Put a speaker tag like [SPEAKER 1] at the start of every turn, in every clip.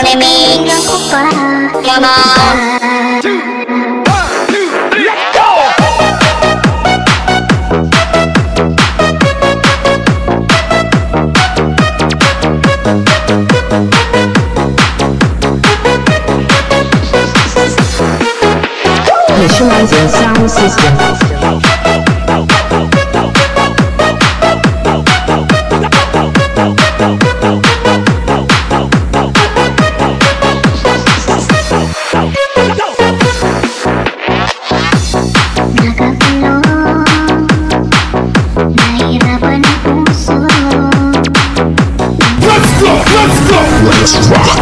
[SPEAKER 1] remix. Come on.
[SPEAKER 2] Visualizing sound system. Let's rock.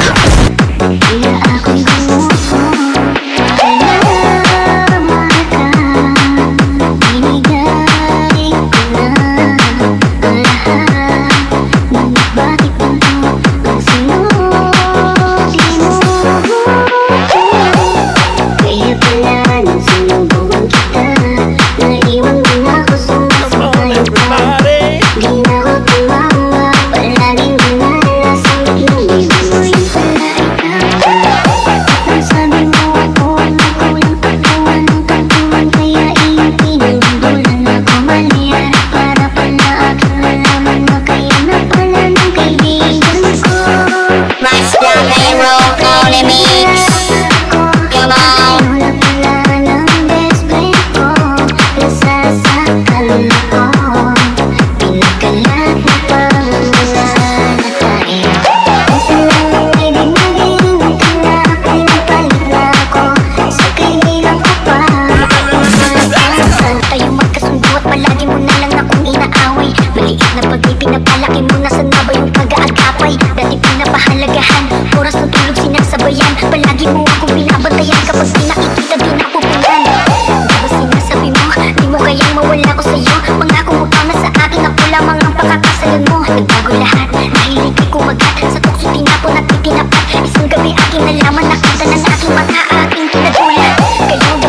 [SPEAKER 2] Palagi mo akong binabantayan kapag di nakikita di napupuntan. Diba sinasabi mo, di mo kayang mawala ko sa'yo. Pangako mo pa na sa akin ako lamang ang pakakasalan mo. Nagbago lahat, nahilig ay kumagat sa tukso tinapon at itinapat. Isang gabi aking nalaman, nakita ng aking mata aking kinatulan. Kayong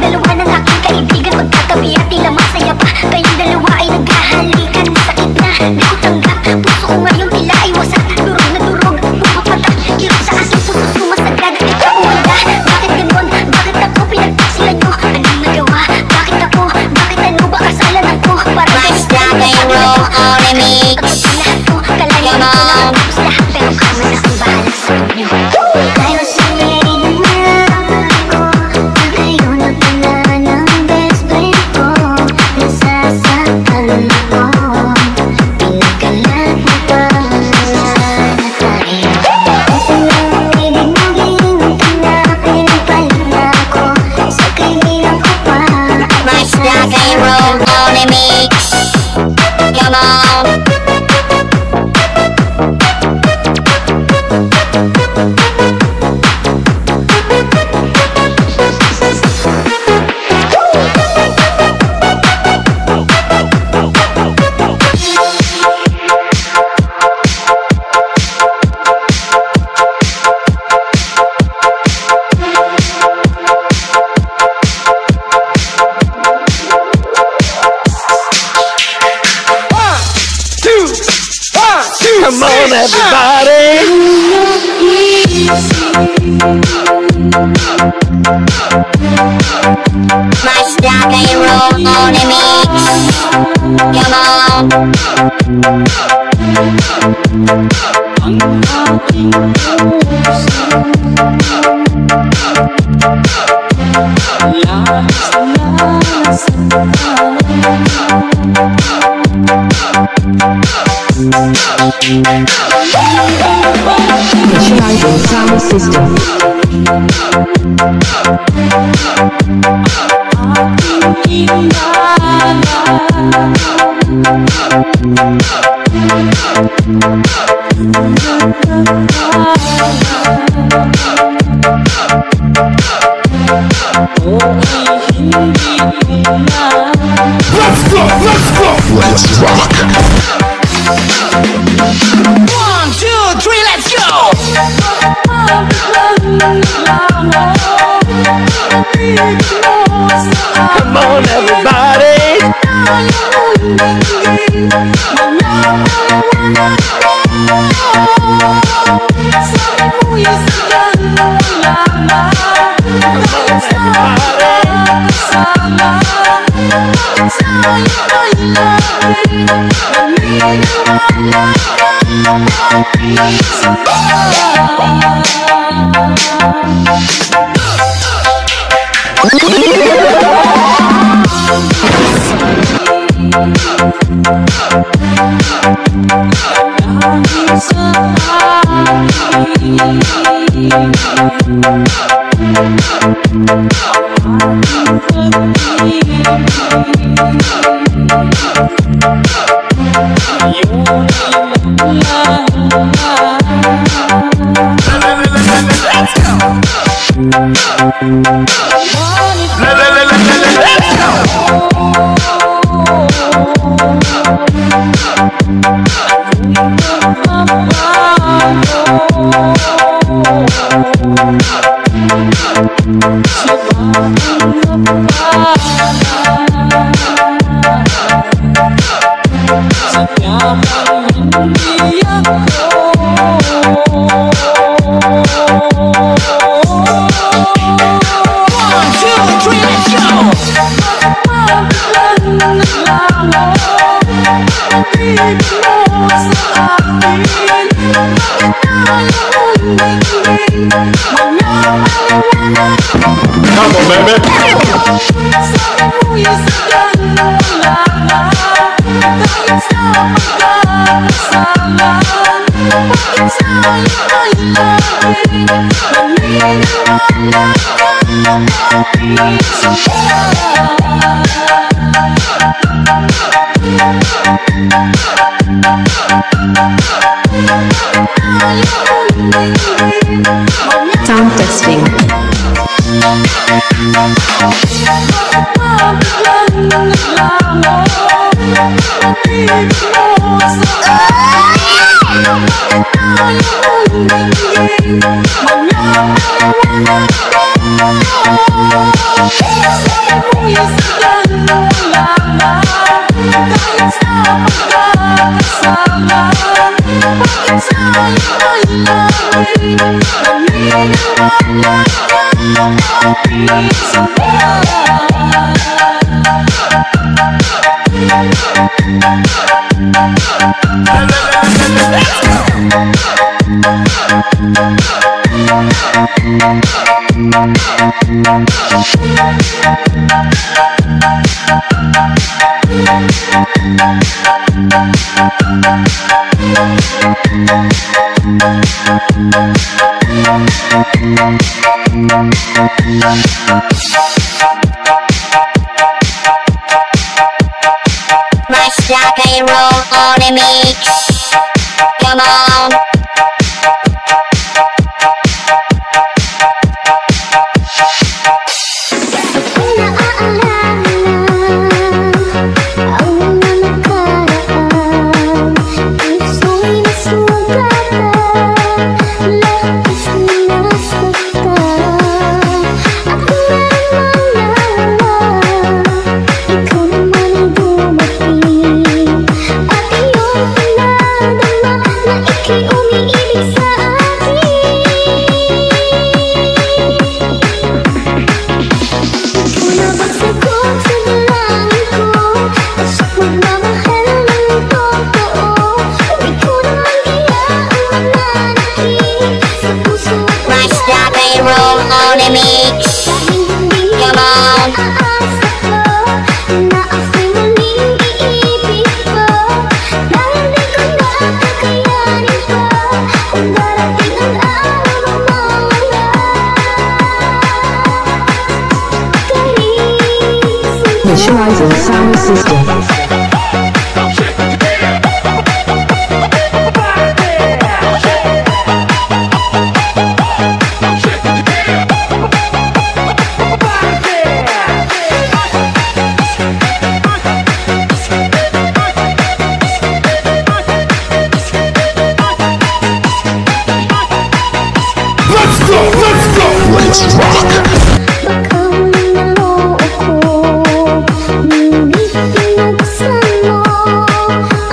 [SPEAKER 2] dalawa ng aking kaibigan, magkatabi at tila masaya pa. Kayong dalawa ay naghahalikan, sakit na di ko tanggap. Puso ko ngayon tila ay wasak, durog na durog, pumapatak. Kirot sa aking puso sumasagad. Ikaw wala, bakit ganon? Bakit ako pinagpaksilan nyo? Anong nagawa? Bakit ako? Bakit ano ba kasalanan ko? Para
[SPEAKER 1] Mas Rock and Roll Remix.
[SPEAKER 2] lahat ko, kalayan ko na tapos lahat. Pero kama na ang bahala sa inyo. Tayo sa'yo naman ko, na kayo na pala ng best friend ko. Nasasaktan ako, pinagkalat mo pa na tayo. Kasi lang ibig maging tanapin, palit na ako sa kaibigan ko pa.
[SPEAKER 1] Mas Rock and Roll Remix. Come on.
[SPEAKER 3] Come on, everybody!
[SPEAKER 1] Mas Rock and Roll Remix. Come on.
[SPEAKER 2] Visualizing sound system.
[SPEAKER 3] Let's rock!
[SPEAKER 4] 1, 2, 3, let's go!
[SPEAKER 3] Come on, everybody!
[SPEAKER 5] Sound testing.
[SPEAKER 1] Rush rock and roll on a mix. Come on. Roll on a mix. Come on.
[SPEAKER 5] Initializing sound system.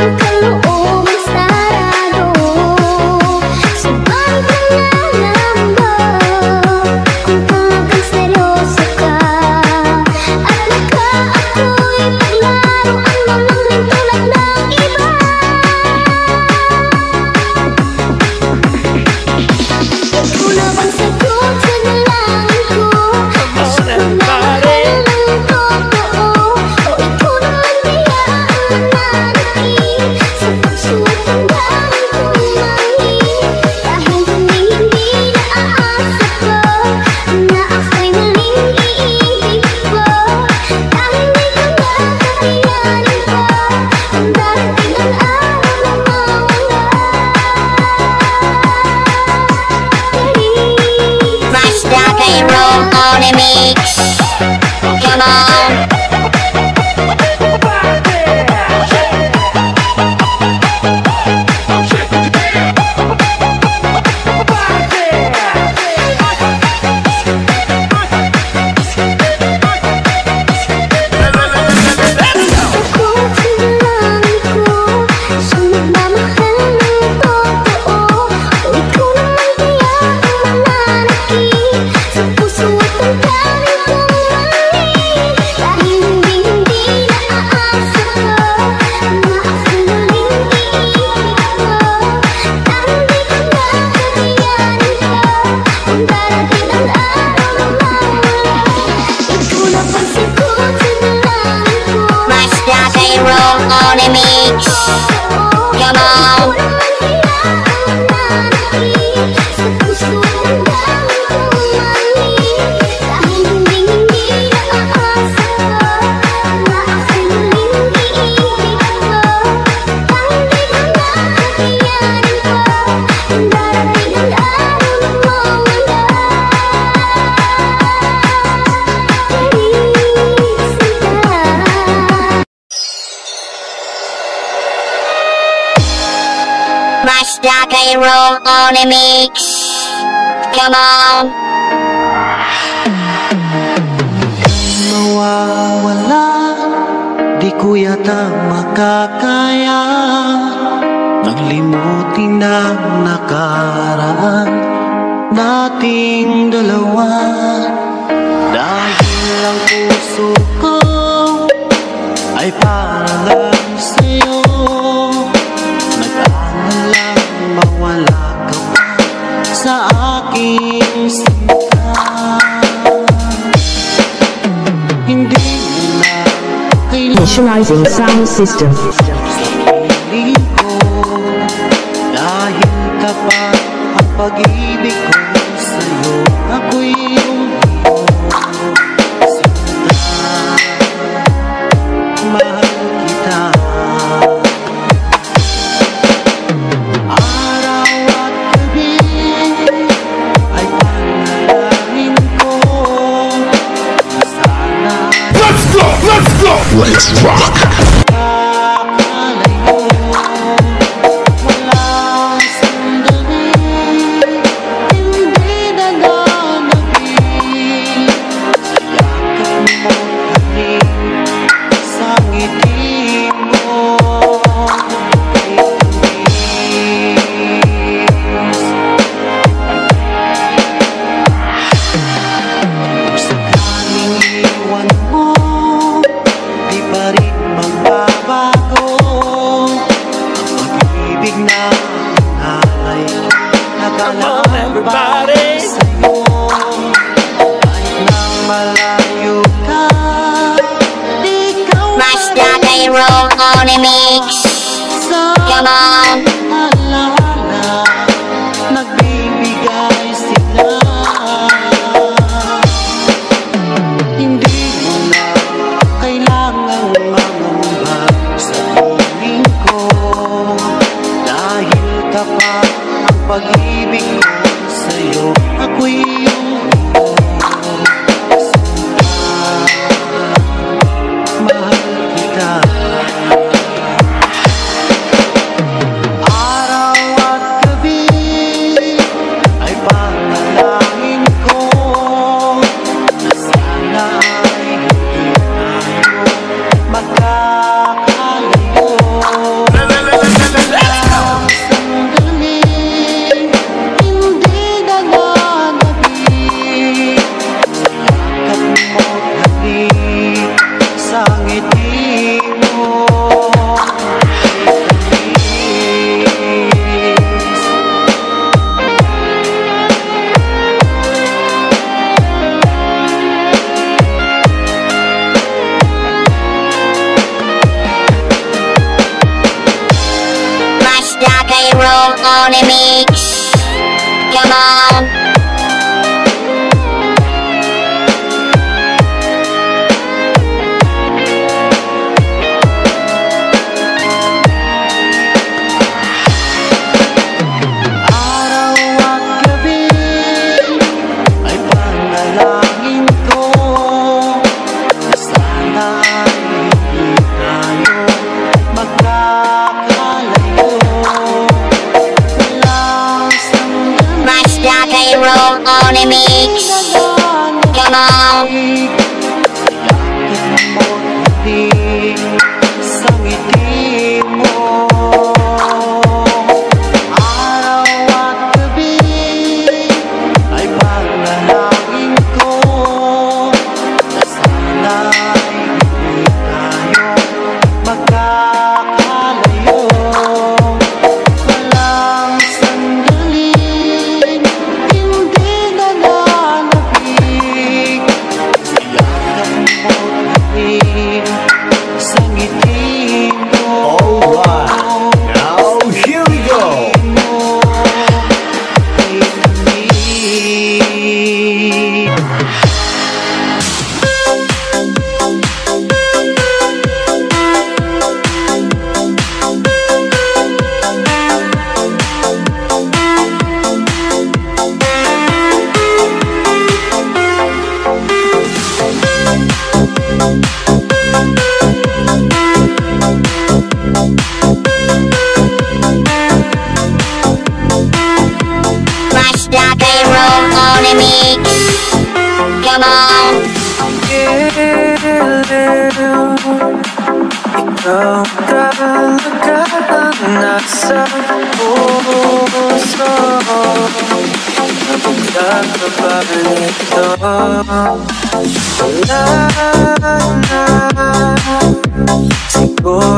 [SPEAKER 2] Ang kalooban sarado.
[SPEAKER 1] on a mix. Come on. On a mix. Come on. Master K-Roll on a mix. Come on.
[SPEAKER 6] Mawawala, di ko yata makakaya nang limutin ang nakaraan nating dalawa. Dahil ang puso ko ay para lang sa'yo. Mawala ka pa sa aking sinta. Hindi na
[SPEAKER 5] Initializing sound system.
[SPEAKER 6] sa piling ko, dahil tapat ang pag-ibig ko sa'yo. Ako'y iyong sinta. Mahal kita.
[SPEAKER 3] Let's rock.
[SPEAKER 1] Master K-Roll on a mix. Come on.
[SPEAKER 6] Nagbibigay sila. Hindi mo na kailangang mangamba sa piling ko, dahil tapat ang pag-ibig ko sa'yo. Ako'y iyong mahal kita. Araw at gabi ay panalangin ko na sana ay hindi tayo magkakalayo. Sandali, hindi na nanabig sa yakap mo't halik sa ngiti mo.
[SPEAKER 1] Master K-Roll on a mix. Come on.
[SPEAKER 6] Araw at gabi ay panalangin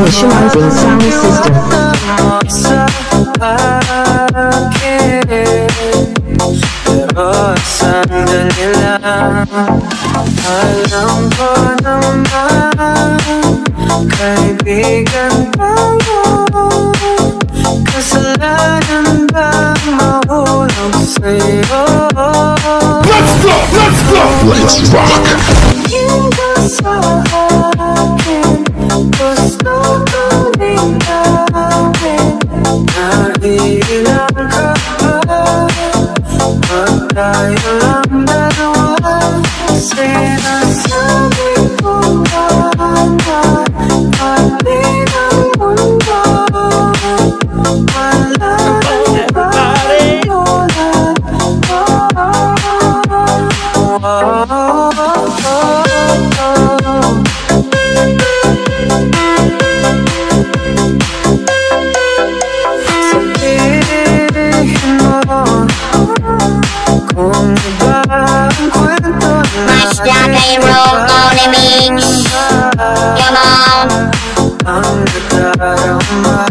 [SPEAKER 5] Visualizing sound system.
[SPEAKER 6] Pero sandali lang, alam ko naman, kaibigan tayo. Kasalanan bang mahulog sa'yo?
[SPEAKER 3] Let's go! Let's go! Let's rock!
[SPEAKER 6] Hindi sa akin, gusto kong linawin, naiilang ka ba? Pag tayo lang dalawa, sinasabi ko naman, pati ng mundo, wala ibang tulad. Sabihin mo kung iba ang kwento
[SPEAKER 1] Match Rock and Roll on a mix. Come on.
[SPEAKER 6] ang nadarama.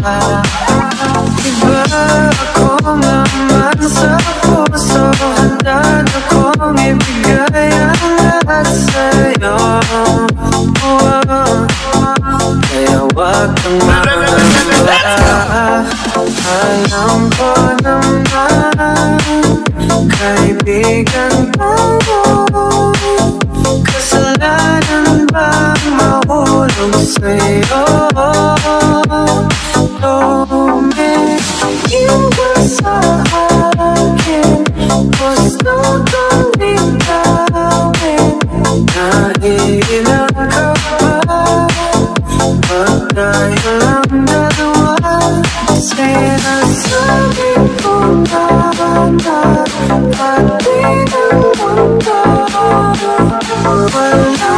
[SPEAKER 6] Iba ako naman sa puso, handa na kong ibigay ang lahat sa'yo. Kaya wag kang mawala. Alam ko naman, kaibigan tayo. Kasalanan bang mahulog sa'yo? Tumingin ka sa akin, gusto kong linawin, naiilang ka ba? Pag tayo lang dalawa, sinasabi ko naman, pati ng mundo, wala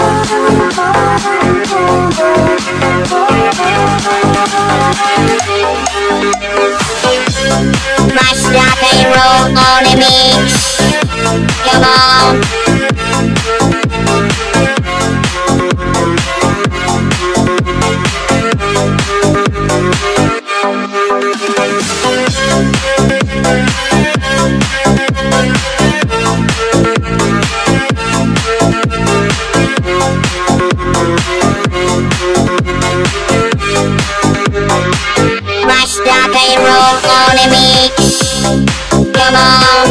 [SPEAKER 1] Match Rock and Roll on a mix. Come on. Match Rock and Roll on a mix. Come on.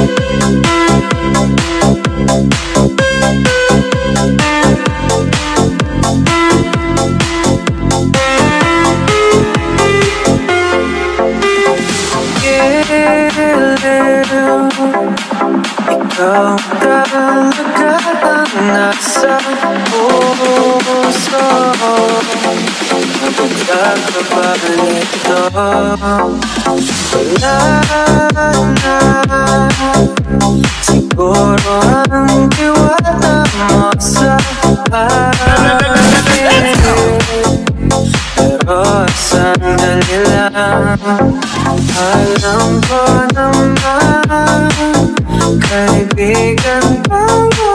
[SPEAKER 6] Ikaw talaga ang nasa puso. Kapag ka ba nito, wala na siguro ang tiwala mo sa akin. Pero sandali lang, alam ko naman, kaibigan tayo.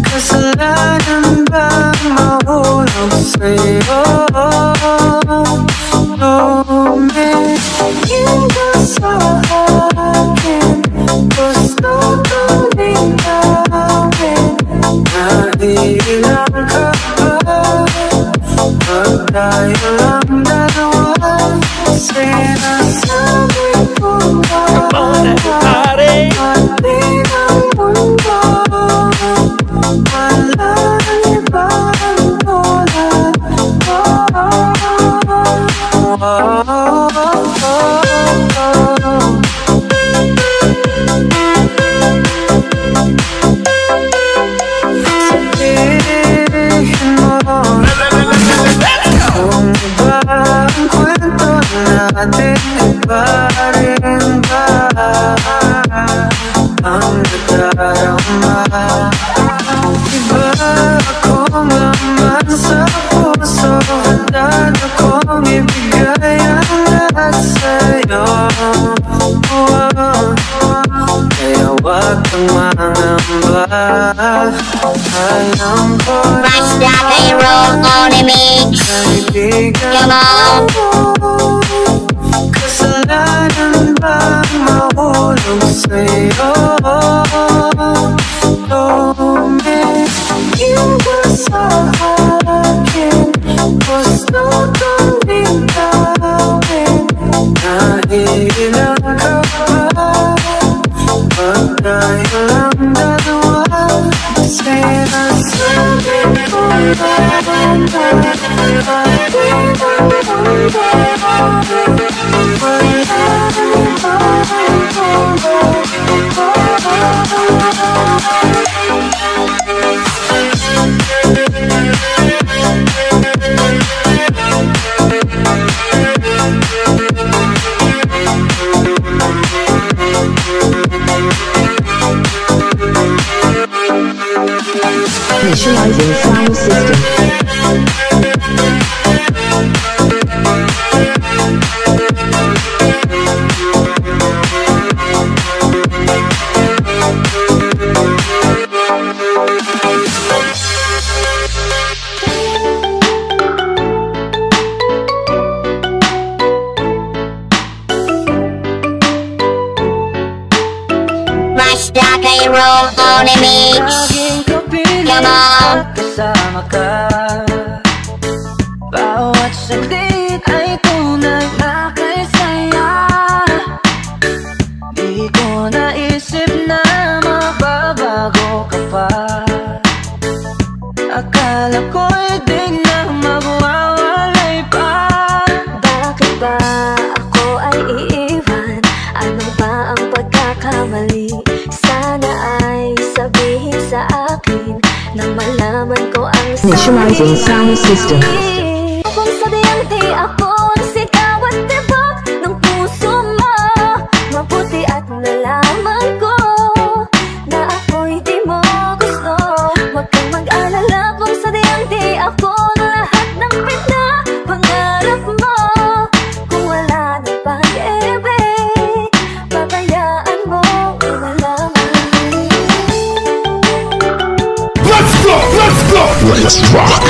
[SPEAKER 6] Kasalanan bang mahulog sa'yo? Tumingin ka sa akin, gusto kong linawin, naiilang ka ba? Pag tayo lang dalawa, sinasabi ko naman, pati ng mundo, wala ibang tulad. Sabihin mo kung iba ang kwento natin, iba rin ba ang nadarama? Iba ako naman sa puso, handa na kong ibigay ang lahat sa'yo. Kaya Huwag kang mangamba. Alam ko
[SPEAKER 1] Rush Rock and Roll on a mix.
[SPEAKER 6] kaibigan
[SPEAKER 1] Come on.
[SPEAKER 6] kasalanan bang mahulog sa'yo? Lumit iba sa akin, gusto kong linawin. Naiilang ka ba? Pag tayo lang dalawa, sinasabi ko
[SPEAKER 5] Initializing sound system.
[SPEAKER 1] Rush Rock and Roll on a mix. Come on.
[SPEAKER 6] Kasama ka, bawat saglit ay tunay na kay saya. Di ko naisip na mababago ka pa. Akala ko'y biglang mawawalay pa.
[SPEAKER 2] Bakit ba ako ay iiwan? Ano ba ang pagkakamali? Sana ay sabihin sa akin nang malaman ko ang
[SPEAKER 5] Initializing sound system.
[SPEAKER 2] Kung sabihin di ako ang sigaw at tibok ng puso mo, mabuti at nalaman ko na ako'y di mo gusto. Huwag kang mag-alala kung sabihin di ako ang lahat ng pinapangarap mo. Kung wala ng pag-ibig, pabayaan mo malaman.
[SPEAKER 3] Let's go! Let's go! Let's rock!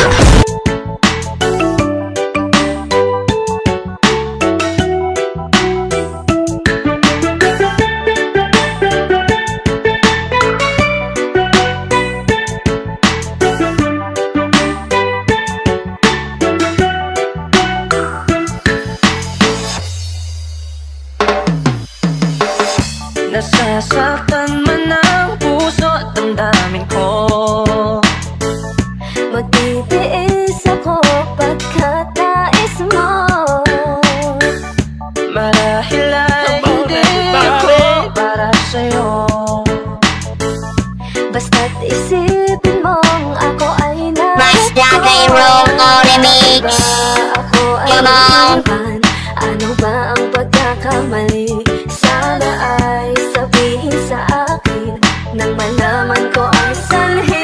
[SPEAKER 6] Nasasaktan man ang puso at damdamin ko.
[SPEAKER 2] Magtitiis ako pagkat nais mo.
[SPEAKER 6] Marahil ay hindi ako para sa'yo.
[SPEAKER 2] Basta't isipin mong ako ay
[SPEAKER 1] Rush Rock and Roll on a mix.
[SPEAKER 2] Ako ay
[SPEAKER 1] Come on.
[SPEAKER 2] iwan. Ano ba ang pagkakamali? Sana ay sabihin sa akin nang malaman ko ang sanhi.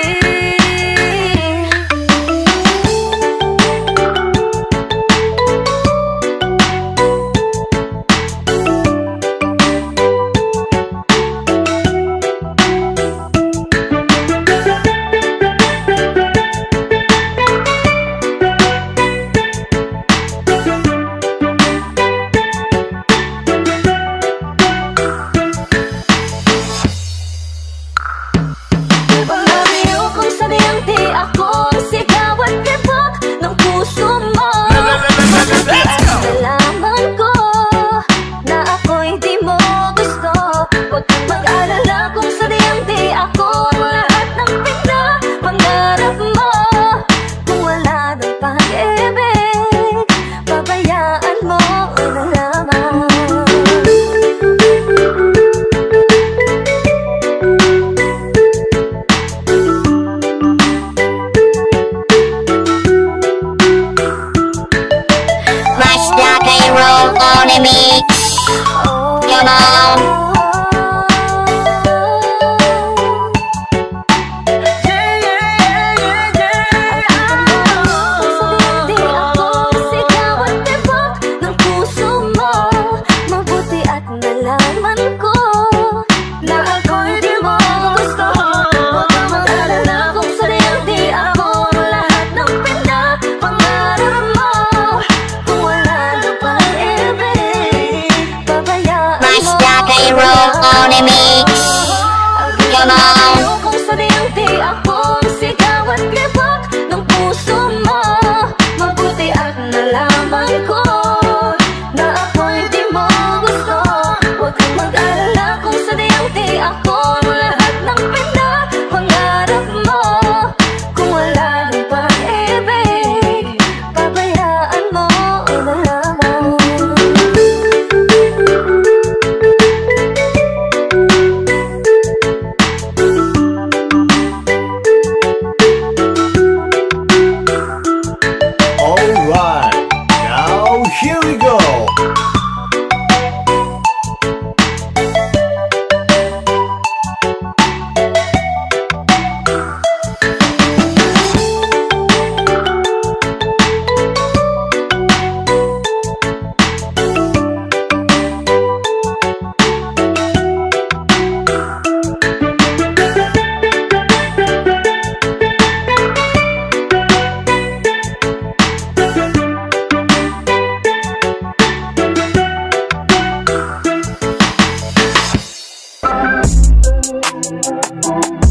[SPEAKER 2] Thank you.